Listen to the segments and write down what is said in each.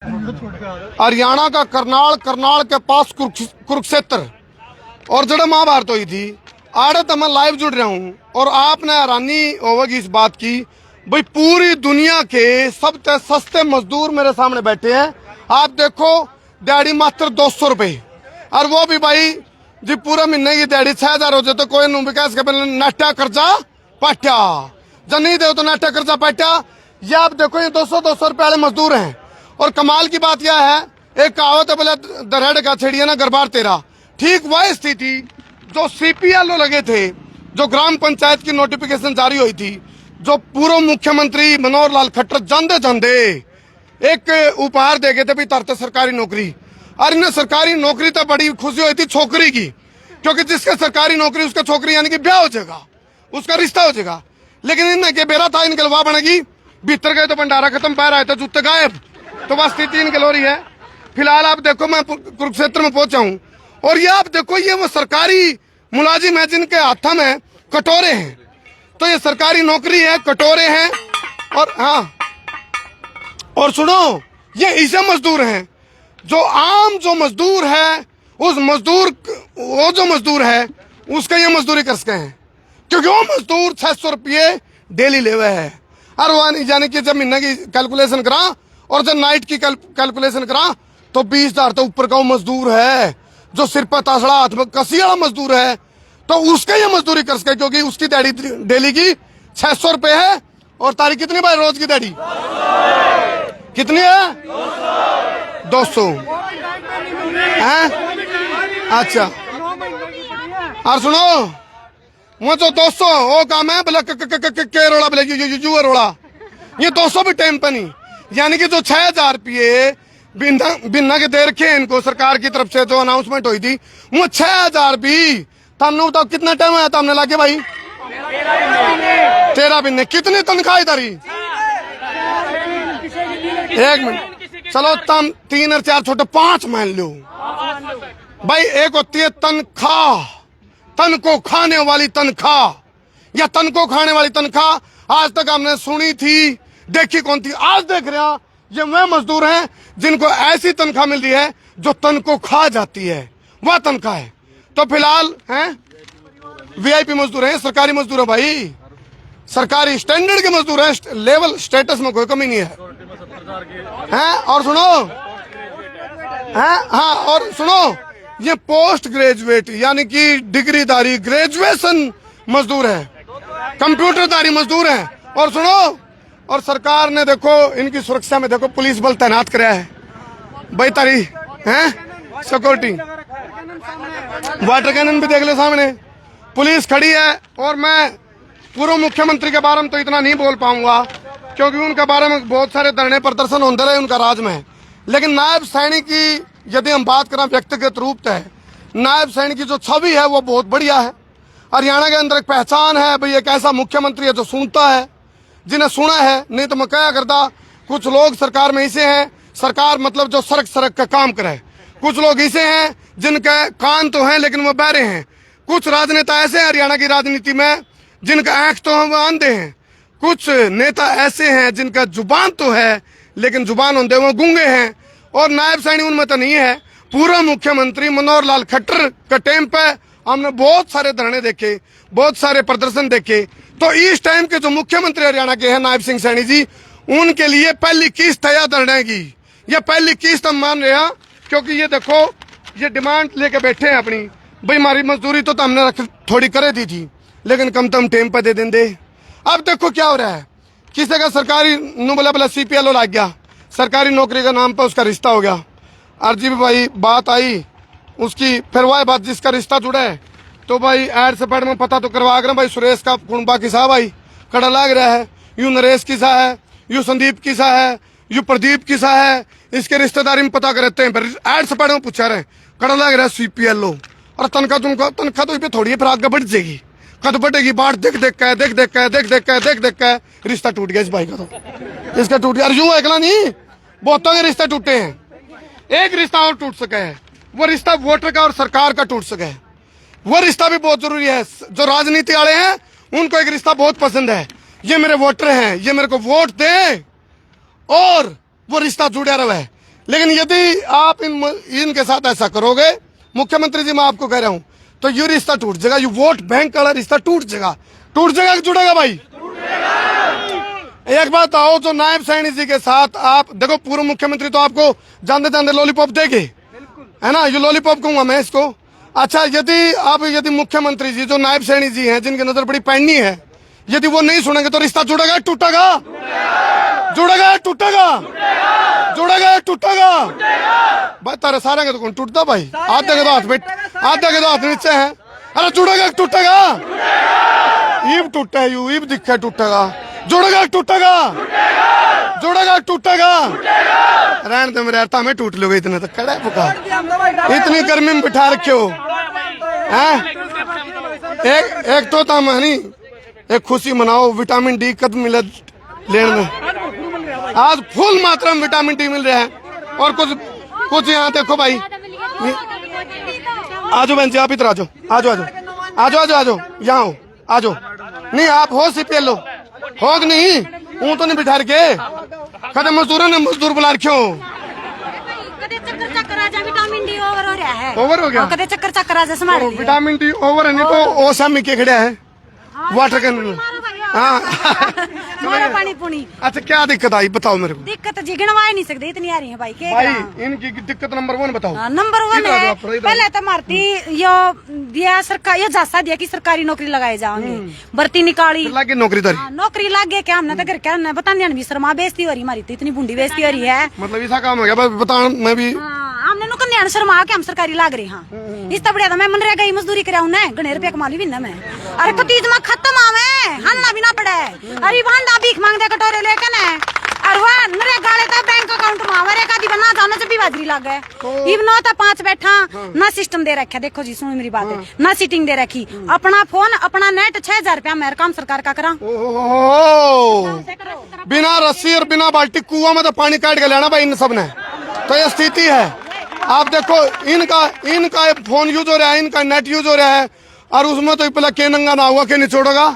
हरियाणा का करनाल, करनाल के पास कुरुक्षेत्र और जड़े महाभारत हुई थी आड़े तो मैं लाइव जुड़ रहा हूँ। और आपने हैरानी होगी इस बात की, भाई पूरी दुनिया के सबसे सस्ते मजदूर मेरे सामने बैठे हैं। आप देखो दिहाड़ी मात्र 200 रुपये, और वो भी भाई जी पूरा महीने की दिहाड़ी 6000 हो जाए तो कोई विकास के नाट्या कर्जा पाट्या जब नहीं दे तो नाट्या कर्जा पाट्या। ये आप देखो ये 200-200 रुपये वाले मजदूर हैं। और कमाल की बात यह है, एक कहावत है बोले दरहड़ का छेड़िया ना गरबार तेरा, ठीक वह स्थिति जो सीपीएलओ लगे थे, जो ग्राम पंचायत की नोटिफिकेशन जारी हुई थी, जो पूर्व मुख्यमंत्री मनोहर लाल खट्टर जानते जानते एक उपहार दे गए थे भी तरते सरकारी नौकरी। और इन्हें सरकारी नौकरी तो बड़ी खुशी हुई थी छोकरी की, क्योंकि जिसके सरकारी नौकरी उसका छोकरी यानी कि ब्याह हो जाएगा, उसका रिश्ता हो जाएगा। लेकिन इनने के बेरा था इनके लवा बनेगी, भीतर गए तो भंडारा खत्म, पैर आए तो जूते गायब। तो बस स्थिति इनके हो रही है। फिलहाल आप देखो मैं कुरुक्षेत्र में पहुंचा हूं और ये आप देखो ये वो सरकारी मुलाजिम है जिनके हाथों में कटोरे हैं। तो ये सरकारी नौकरी है, कटोरे हैं। और हाँ, और सुनो ये ऐसे मजदूर हैं जो आम जो मजदूर है उस मजदूर वो जो मजदूर है उसका ये मजदूरी कर सके हैं, क्योंकि वो मजदूर 600 रुपये डेली लेवे है। और वो यानी कि जब महीने की कैलकुलेशन करा और जब नाइट की कैलकुलेशन करा तो 20,000 तो ऊपर का वो मजदूर है जो सिर पर तासड़ा हाथ में कसी वाला मजदूर है। तो उसका ये मजदूरी कर सके, क्योंकि उसकी दिहाड़ी डेली की 600 रुपये है। और तारीख कितनी भाई रोज की दिहाड़ी कितनी है? 200 है। अच्छा और सुनो वो जो 200 वो काम है बोला के रोड़ा बोले यू रोड़ा, ये 200 भी टाइम पे नहीं, यानी कि जो 6000 रुपये बिना के दे रखे इनको सरकार की तरफ से जो अनाउंसमेंट हुई थी, वो 6000 भी तुमने बताओ कितना टाइम आया था हमने लाके भाई 13 महीने। कितनी तनख्वाह तारी? 1 मिनट चलो तम 3 और 4 छोटे 5 मान लो भाई। एक होती है तनख्वाह, तन को खाने वाली तनख्वाह या तन को खाने वाली तनख्वाह आज तक हमने सुनी थी देखी कौन थी? आज देख रहे हैं ये वह मजदूर हैं जिनको ऐसी तनख्वाह मिल रही है जो तन को खा जाती है, वह तनख्वाह है। तो फिलहाल हैं वीआईपी मजदूर हैं, सरकारी मजदूर है भाई, सरकारी स्टैंडर्ड के मजदूर हैं, लेवल स्टेटस में कोई कमी नहीं है। और सुनो हाँ, और सुनो ये पोस्ट ग्रेजुएट यानी कि डिग्रीधारी ग्रेजुएशन मजदूर है, कंप्यूटरधारी मजदूर है। और सुनो और सरकार ने देखो इनकी सुरक्षा में देखो पुलिस बल तैनात कराया है भाई तारी हैं सिक्योरिटी, वाटर कैनन भी देख लो सामने पुलिस खड़ी है। और मैं पूर्व मुख्यमंत्री के बारे में तो इतना नहीं बोल पाऊंगा क्योंकि उनके बारे में बहुत सारे धरने प्रदर्शन होते रहे उनका राज में। लेकिन नायब सैनिक की यदि हम बात करें व्यक्तिगत रूप से, नायब सैनिक की जो छवि है वो बहुत बढ़िया है। हरियाणा के अंदर एक पहचान है भाई, एक ऐसा मुख्यमंत्री है जो सुनता है, जिन्हें सुना है। नहीं तो मैं क्या करता, कुछ लोग सरकार में ऐसे हैं, सरकार मतलब जो सड़क का काम करे, कुछ लोग ऐसे हैं जिनके कान तो हैं लेकिन वो बहरे हैं, कुछ राजनेता ऐसे हैं हरियाणा की राजनीति में जिनका आंख तो हम अंधे हैं, कुछ नेता ऐसे हैं जिनका जुबान तो है लेकिन जुबान होंगे वो गूंगे हैं। और नायब सैनिक उनमें तो नहीं है। पूर्व मुख्यमंत्री मनोहर लाल खट्टर के टाइम पे हमने बहुत सारे धरने देखे, बहुत सारे प्रदर्शन देखे। तो इस टाइम के जो मुख्यमंत्री हरियाणा के हैं नायब सिंह सैनी जी, उनके लिए पहली किस्त है धरने की, ये पहली किस्त हम मान रहे हैं। क्योंकि ये देखो ये डिमांड लेके बैठे हैं अपनी, भाई हमारी मजदूरी तो हमने थोड़ी करे दी थी लेकिन कम तो हम टाइम पे दे देंगे। अब देखो क्या हो रहा है, किसी का सरकारी बोला सीपीएलओ लग गया, सरकारी नौकरी का नाम पर उसका रिश्ता हो गया। आरजीबी भाई बात आई उसकी, फिर वह बात जिसका रिश्ता जुड़ा है तो भाई एड से पैड में पता तो करवा कर भाई सुरेश का कुंबा किसा भाई कड़ा लग रहा है, यू नरेश किसा है, यू संदीप किसा है, यू प्रदीप किसा है, इसके रिश्तेदारी में पता करते हैं। फिर एड से पैड में पूछा रहे कड़ा लग रहा है सीपीएलओ। और तनख्वाह तो थोड़ी है फिर आगे बढ़ जाएगी, कद बढ़ेगी बाट देख देख के रिश्ता टूट गया इस भाई का, तो इसका टूट गया। यूं अगला नहीं, बहुतों के रिश्ते टूटे हैं, एक रिश्ता और टूट सके है, वो रिश्ता वोटर का और सरकार का टूट सके है। वो रिश्ता भी बहुत जरूरी है। जो राजनीति वाले हैं उनको एक रिश्ता बहुत पसंद है, ये मेरे वोटर हैं, ये मेरे को वोट दे और वो रिश्ता जुड़ा रहा है। लेकिन यदि आप इनके साथ ऐसा करोगे, मुख्यमंत्री जी मैं आपको कह रहा हूं, तो ये रिश्ता टूट जाएगा, ये वोट बैंक वाला रिश्ता टूट जाएगा कि जुड़ेगा भाई? एक बात आओ, जो नायब सैनी जी के साथ आप देखो, पूर्व मुख्यमंत्री तो आपको जानते जानते लॉलीपॉप देंगे, है ना, ये लॉलीपॉप कहूंगा मैं इसको। अच्छा, यदि मुख्यमंत्री जी जो नायब सैनी जी हैं, जिनकी नजर बड़ी पैनी है, यदि वो नहीं सुनेंगे तो रिश्ता जुड़ेगा टूटेगा? जुड़ेगा टूटेगा? जुड़ेगा टूटेगा? भाई तारे सारे के तो कौन टूटता भाई? आधे के तो हाथ नीचे है। अरे जुड़ेगा टूटेगा? ईब टूटा है, यू ईब दिखा टूटेगा। जुड़ेगा टूटेगा? जुड़ेगा टूटेगा? रहने दे मेरे अर्था में टूट लोगे, इतने तो कड़ा पुका, इतनी गर्मी में बिठा रखे हो हैं? एक तो था महनी, एक खुशी मनाओ, विटामिन डी कब मिले लेने में, आज फुल मात्रा में विटामिन डी मिल रहा है। और कुछ यहाँ देखो भाई, आजो बहन जी, आप इधर आजो, आजो यहाँ आजो। नहीं आप हो सीपीएल लो, हो नहीं ऊँ तो नहीं बिठा रखे, कदम मजदूरों ने मजदूर बुला रखे हो। विटामिन डी ओवर हो रहा है, ओवर हो गया, कदे चक्कर आ जा, विटामिन डी ओवर है, नहीं तो ओ सामी के खड़ा है वाटर कैन। हाँ पानी पुनी। अच्छा क्या दिक्कत आई बताओ मेरे को? दिक्कत जी गिनवा नहीं सकते, इतनी आ रही है भाई। भाई इनकी दिक्कत नंबर 1 बताओ। नंबर 1 है, पहले तो मारती यो दिया सरकार, यो जासा दिया कि सरकारी नौकरी लगाए जाएंगे, भर्ती निकाली, लागे नौकरी लग गया क्या? हमने तो घर क्या बता दिया, भी शर्मा बेइज्जती हो रही हमारी, तो इतनी बूंदी बेइज्जती हो रही है, मतलब ऐसा काम हो गया बता। मैं भी हमने नु कन्या शर्मा के हम सरकारी लाग रहे हैं। इस बढ़िया था मैं मनरेगा ही मजदूरी कराऊं ना, गणे रुपया कमा ली भी ना मैं। अरे कतीज में खत्म आवे, हन्ना भी ना पड़े, अरे वहां भीख मांगदे कटोरे लेके ना, और वह नरेगा ले तो बैंक अकाउंट में आवे, रेखा दी बना जाना जब भी बाजरी लग गए। इवन हो तो 5 बैठा ना, सिस्टम दे रखा, देखो जी सुनो मेरी बात है, ना सीटिंग दे रखी, अपना फोन अपना नेट 6000 रुपया मेरे काम सरकार का करा। बिना रस्सी और बिना बाल्टी कुआं में तो पानी काट के लेना भाई इन सब ने, तो ये स्थिति है। आप देखो इनका फोन यूज हो रहा है, इनका नेट यूज हो रहा है, और उसमें तो पहले के नंगा ना हुआ के निचोड़ेगा।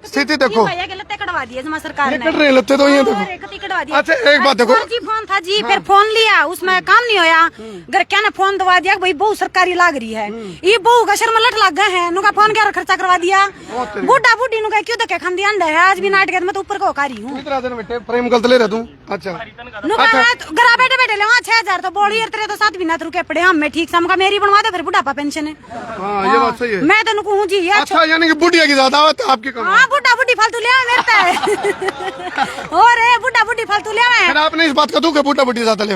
स्थिति देखो, कटवा दिया जमा सरकार ने, कट रहे लगते तो ये देखो। अच्छा एक बात देखो, फोन था जी, फिर फोन लिया, उसमें काम नहीं होया, घर क्या ने फोन दबा दिया, भाई बहू सरकारी लाग रही है, ये बहू का शर्म लट लग गए हैं, नुका फोन क्या खर्चा करवा दिया, बुढ़ा बुढ़ी नुका क्यों धक्के खान दिया अंडा है, आज भी नाटक में तो ऊपर को कारी हूँ। प्रेम गलत ले रहा तू। अच्छा घर बैठे बैठे ले 6000 तो बोली तेरे तो 7 महीना रुके पड़े, हम ठीक समझा मेरी बनवा दे, फिर बुढ़ापा पेंशन है। ये बात सही है, मैं तेन कहूँ जी। अच्छा यानी कि बुढ़िया की ज्यादा आपकी? हाँ बुढ़ा बुढ़ी फालतू ले मेरे पे और बुढ़ा बुढ़ी फालतू ले आवे। आपने इस बात का दुख है बुढ़ा बुढ़ी ज्यादा ले?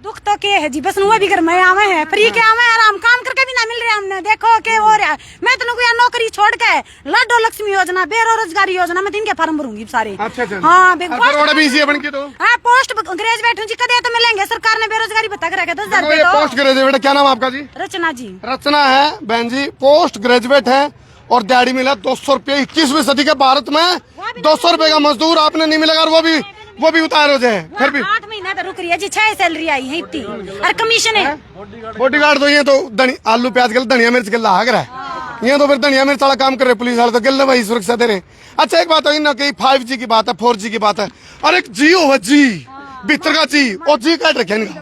दुख तो क्या है जी, बस नुआ भी घर में आवे हैं, फ्री के आवे आराम काम करके भी ना मिल रहा हमने, देखो के हो रहा है। मैं तो नौकरी छोड़ के लाडो लक्ष्मी योजना, बेरोजगारी योजना में 3 के फार्म भरूंगी सारे। अच्छा हाँ पोस्ट ग्रेजुएट हूँ जी, कदे तो मिलेंगे, सरकार ने बेरोजगारी बता कर 10,000 पोस्ट ग्रेजुएट। क्या नाम आपका जी? रचना जी। रचना है बहन जी, पोस्ट ग्रेजुएट है और दिहाड़ी मिला 200 रुपये। 21वीं सदी के भारत में 200 रुपए का मजदूर आपने नहीं मिलेगा, और वो भी उतार हो जाए। फिर भी 8 महीना तो रुक रही है जी, 6 सैलरी आई है इतनी, और कमीशन है। बॉडीगार्ड तो ये तो आलू प्याज गल धनिया मिर्च गल लाग रहा है, ये तो फिर धनिया मिर्च वाला काम कर रहे, पुलिस वाले तो गल भाई सुरक्षा दे रहे। अच्छा एक बात है ना कि 5G की बात है, 4G की बात है, और एक जियो है जी, भीतर का जी, और जी काट रखे इनका,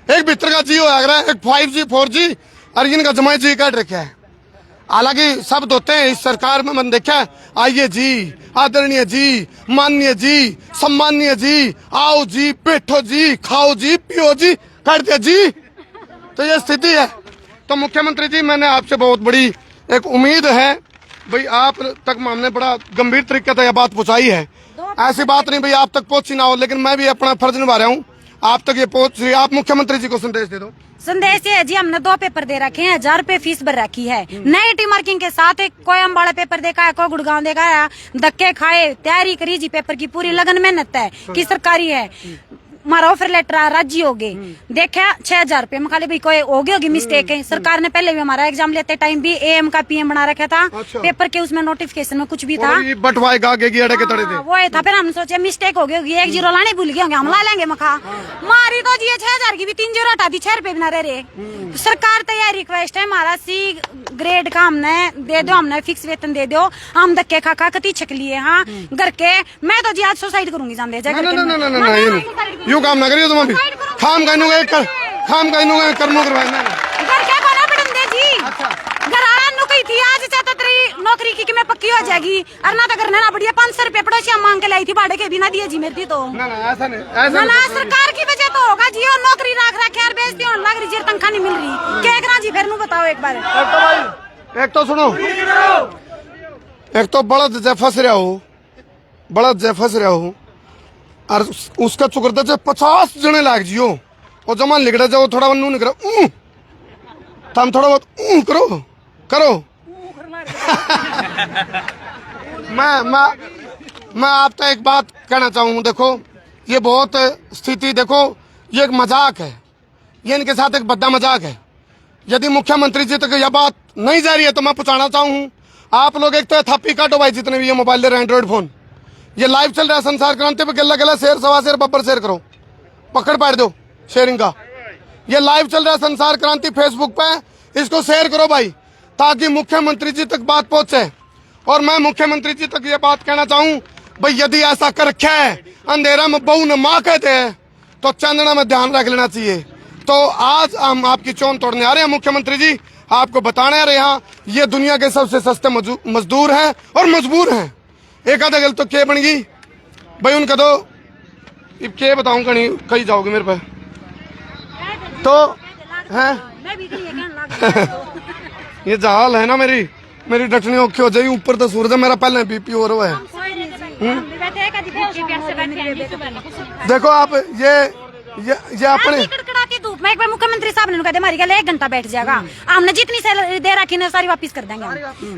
एक भीतर का जियो है, एक 5G 4G, और इनका जमाई जी काट रखा है। हालांकि शब्द होते हैं इस सरकार में, मैंने देखा है, आइए जी, आदरणीय जी, माननीय जी, सम्माननीय जी, आओ जी, बैठो जी, खाओ जी, पियो जी, कर दिया जी, तो ये स्थिति है। तो मुख्यमंत्री जी मैंने आपसे बहुत बड़ी एक उम्मीद है भाई, आप तक हमने बड़ा गंभीर तरीके से यह बात पहुंचाई है, ऐसी बात नहीं भाई आप तक पहुंची ना हो, लेकिन मैं भी अपना फर्ज निभा रहा हूँ, आप तक ये पहुंच रही है। आप मुख्यमंत्री जी को संदेश दे दो। संदेश ये है जी, हमने 2 पेपर दे रखे हैं, 1000 रुपए फीस भर रखी है, नेगेटिव मार्किंग के साथ। कोई अम्बाड़ा पेपर देखा है, कोई गुड़गांव देखा है, धक्के खाए, तैयारी करी जी, पेपर की पूरी लगन मेहनत है कि सरकारी है। हमारा ऑफर लेटर राजी हो गए, देखा 6000 रुपए में, खाली भाई कोई होगी मिस्टेक है। सरकार ने पहले भी हमारा एग्जाम लेते टाइम भी AM का PM बना रखा था। अच्छा। पेपर के उसमें नोटिफिकेशन में कुछ भी था, वो था। फिर हमने सोचा मिस्टेक हो गई, 1 0 लाने भूल गए होंगे, हम ला लेंगे मखा मारी तो जी 6000 की भी 3 0 हटा दी, 6 रुपए भी ना रहे। तो सरकार तो यह रिक्वेस्ट है हमारा, C ग्रेड का हमने दे दो, हमने फिक्स वेतन दे दो, हम धक्के खा खा कती छक लिए। हाँ घर के मैं तो जी आज सुसाइड करूंगी, जान दे काम ना करिए तुम अभी। खाम कहूँगा कर्मों करवाए मैंने घर क्या कोना पड़न दे जी। घर आना नौकरी थी आज चाहता तेरी नौकरी की मैं पक्की हो जाएगी और ना तो करना ना बढ़िया 500 रुपए पड़ोसिया मांग के लाई थी भाड़े के बिना दिए जी मेरी तो ना ऐसा नहीं ना सरकार की वजह तो होगा जी और नौकरी रख रखे यार बेइज्जती होने लग रही जी तनख्वाह नहीं मिल रही क्या करा जी फिर नु बताओ एक बार। एक तो सुनो एक तो बड़द जे फंस रहा हो और उसका चुकरता चाहे 50 जने लाग जियो और जमान लिखड़ा जाओ थोड़ा नू नहीं करो तम थोड़ा बहुत करो मैं आप तो एक बात कहना चाहूँ। देखो ये बहुत स्थिति देखो ये एक मजाक है, ये इनके साथ एक बद्दा मजाक है। यदि मुख्यमंत्री जी तक यह बात नहीं जा रही है तो मैं पूछना चाहूँ आप लोग एक तो थप्पी काटो भाई जितने भी ये मोबाइल ले रहे हैं एंड्रॉइड फोन, ये लाइव चल रहा है संसार क्रांति पे गला गला शेयर सवा शेयर बब्बर शेयर करो पकड़ पाड़ दो शेयरिंग का। ये लाइव चल रहा है संसार क्रांति फेसबुक पे, इसको शेयर करो भाई ताकि मुख्यमंत्री जी तक बात पहुंचे। और मैं मुख्यमंत्री जी तक ये बात कहना चाहूँ भाई यदि ऐसा कर रखा है अंधेरा में बहू न माँ कहते हैं तो चांदना में ध्यान रख लेना चाहिए। तो आज हम आपकी चौन तोड़ने आ रहे हैं मुख्यमंत्री जी, आपको बताने आ रहे हैं ये दुनिया के सबसे सस्ते मजदूर हैं और मजबूर हैं। एक आधा गल तो क्या बन गई भाई उनका तो क्या बताऊं कहीं कहीं जाओगे मेरे पे तो है ये जाल है ना मेरी डटनी औखी हो जाएगी ऊपर तो सूरज है मेरा पहले बीपी हो रहा है। देखो आप ये अपने कड़कड़ाती धूप में एक बार मुख्यमंत्री साहब ने कहा हमारी गल 1 घंटा बैठ जाएगा, हमने जितनी सैलरी दे रखी है सारी वापस कर देंगे।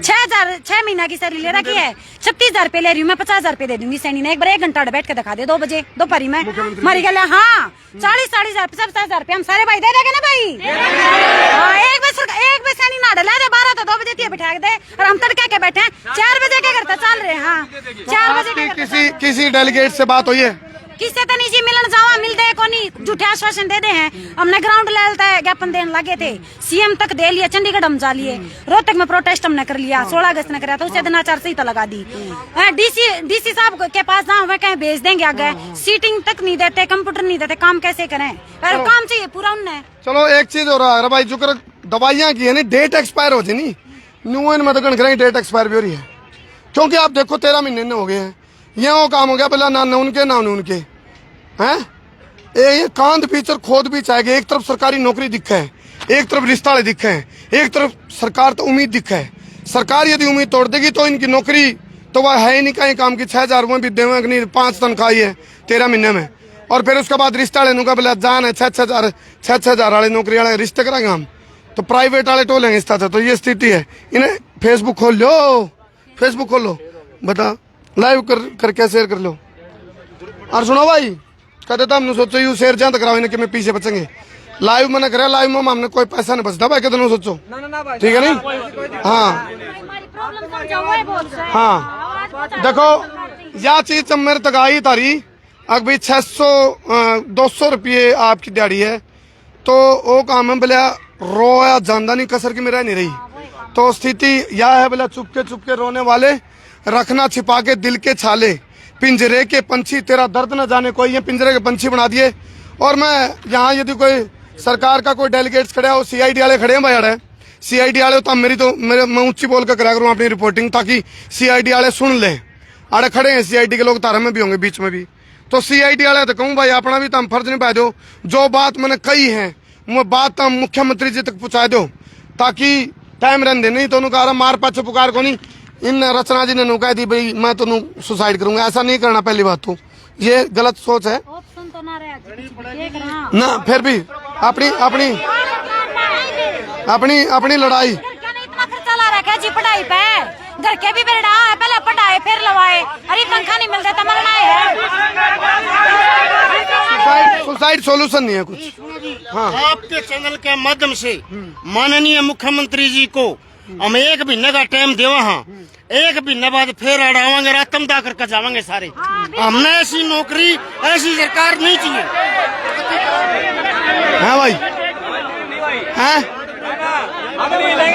6 महीना की सैलरी ले रखी है 36,000 रुपए ले रही हूँ मैं 50,000 रुपए दे दूंगी सैनी ने एक बार 1 घंटा बैठ के दिखा दे 2 बजे दोपहरी में हमारी गल है। हाँ 40,000 50,000 रुपए हम सारे भाई दे देंगे ना भाई। हाँ एक बजे सैनी ना डला दे 12 तो 2 बजे बैठा दे और हम तड़के के बैठे 4 बजे के घर चल रहे हैं। हाँ 4 बजे किसी डेलीगेट से बात हुई है किससे तो नहीं मिलन जावा मिलते को नहीं झूठे आश्वासन दे दे हैं। हमने ग्राउंड लेवल तक ज्ञापन देने लगे थे सीएम तक दे लिया चंडीगढ़ हम जा लिए रोहतक में प्रोटेस्ट हमने कर लिया 16 अगस्त ने कराया तो उससे दिन आचार संहिता लगा दी। डीसी साहब के पास जहाँ हुए कहीं भेज देंगे आगे सीटिंग तक नहीं देते कंप्यूटर नहीं देते काम कैसे करें पर काम चाहिए पूरा उनने। चलो एक चीज हो रहा है भाई जो दवाइयाँ की है ना डेट एक्सपायर हो जाए न्यू इन में तो डेट एक्सपायर भी हो रही है क्योंकि आप देखो 13 महीने हो गए हैं ये वो काम हो गया पहला ना उनके ना उनके हैं ये कांद बीच और खोद बीच आएगा। एक तरफ सरकारी नौकरी दिखे है एक तरफ रिश्ता वाले दिखे है एक तरफ सरकार तो उम्मीद दिखे है। सरकार यदि उम्मीद तोड़ देगी तो इनकी नौकरी तो वह है ही नहीं कहीं काम की 6,000 भी देवे नहीं 5 तनख्वाही है 13 महीने में और फिर उसके बाद रिश्ता वाले नुका बोले जान है 6,000 वाले नौकरी वाले रिश्ते कराएंगे हम तो प्राइवेट वाले टोलेंगे इस तरह। तो ये स्थिति है इन्हें फेसबुक खोल लो बता लाइव करके शेयर कर लो। और सुनो भाई कहते तो हमने सोचो यू शेयर जान कराओ इन्हें कि मैं पीछे बचेंगे लाइव मैंने करा लाइव में हमने कोई पैसा नहीं बचता भाई कहते सोचो ठीक है नहीं। हाँ देखो यह चीज जब मेरे तक आई तारी अब भाई 200 रुपये आपकी दिहाड़ी है तो वो काम है बोले रोया जानदा नहीं कसर की मेरा नहीं रही। तो स्थिति यह है बोला चुपके रोने वाले रखना छिपा के दिल के छाले पिंजरे के पंछी तेरा दर्द न जाने कोई ये पिंजरे के पंछी बना दिए। और मैं यहाँ यदि कोई सरकार का कोई डेलीगेट्स खड़े हो सीआईडी वाले खड़े हैं भाई अड़े सीआईडी वाले तो मैं ऊंची बोल कर करा करूँ अपनी रिपोर्टिंग ताकि सीआईडी वाले सुन ले अड़े खड़े हैं सीआईडी के लोग तारा में भी होंगे बीच में भी तो सीआईडी वाले तो कहूँ भाई अपना भी तो हम फर्ज नहीं पाए दो जो बात मैंने कही है वो बात हम मुख्यमंत्री जी तक पहुँचा दो ताकि टाइम रहने दे नहीं तो उन्होंने कहा मार पाछो पुकार को नहीं इन रचना जी ने कह दी भाई मैं तो सुसाइड करूंगा ऐसा नहीं करना पहली बात तो ये गलत सोच है ना फिर भी अपनी लड़ाई जी पढ़ाई पे घर के भी बेड़ा है पहले पढ़ाए फिर लवाए अरे तनख्वाह नहीं मिलता मरना है सुसाइड सोल्यूशन नहीं है कुछ। हाँ आपके चैनल के माध्यम से माननीय मुख्यमंत्री जी को हम 1 महीने का टाइम देवा। हाँ 1 महीने बाद फिर अड़ावांगे रातम दा करके जावांगे सारे। हमने ऐसी नौकरी ऐसी सरकार नहीं चाहिए। हाँ भाई हैं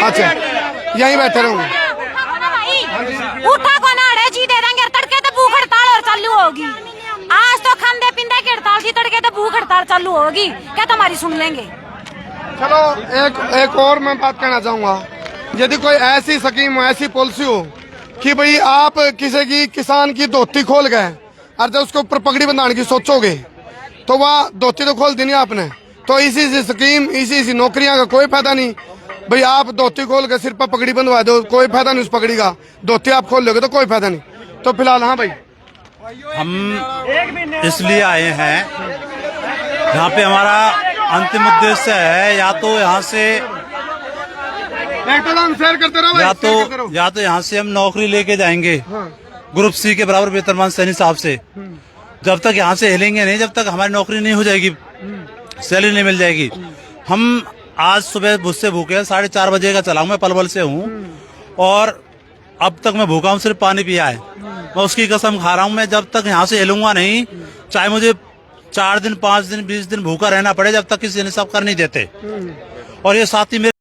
अच्छा यहीं बैठे रहूंगे उठा को ना जी दे देंगे तड़के तो भूख हड़ताल और चालू होगी। आज तो खांदे पींदे के हड़ताल थी, तड़के तो भूख हड़ताल चालू होगी, क्या तुम्हारी सुन लेंगे। चलो एक और मैं बात कहना चाहूंगा, यदि कोई ऐसी स्कीम हो, ऐसी पॉलिसी हो कि भाई आप किसी की किसान की धोती खोल गए और जब उसके ऊपर पगड़ी बंधाने की सोचोगे तो वह धोती तो खोल दी नहीं आपने, तो इसी स्कीम इसी नौकरियां का कोई फायदा नहीं। भाई आप धोती खोल के सिर पर पगड़ी बंधवा दो, कोई फायदा नहीं उस पगड़ी का, धोती आप खोल लोगे तो कोई फायदा नहीं। तो फिलहाल हाँ भाई, हम इसलिए आए हैं, यहाँ पे हमारा अंतिम उद्देश्य है या तो यहाँ से शेयर करते रहो भाई, शेयर करते रहो। या तो यहाँ से हम नौकरी लेके जाएंगे ग्रुप सी के बराबर वेतनमान सैनिक साहब से। जब तक यहाँ से हिलेंगे नहीं, जब तक हमारी नौकरी नहीं हो जाएगी, सैलरी नहीं मिल जाएगी। हम आज सुबह मुझसे भूखे हैं, 4:30 बजे का चला हूँ, मैं पलवल से हूँ और अब तक मैं भूखा हूँ, सिर्फ पानी पिया है। मैं उसकी कसम खा रहा हूँ, मैं जब तक यहाँ से हिलूंगा नहीं, चाहे मुझे 4 दिन 5 दिन 20 दिन भूखा रहना पड़े, जब तक किसी ने सब कर नहीं देते। और ये साथी मेरे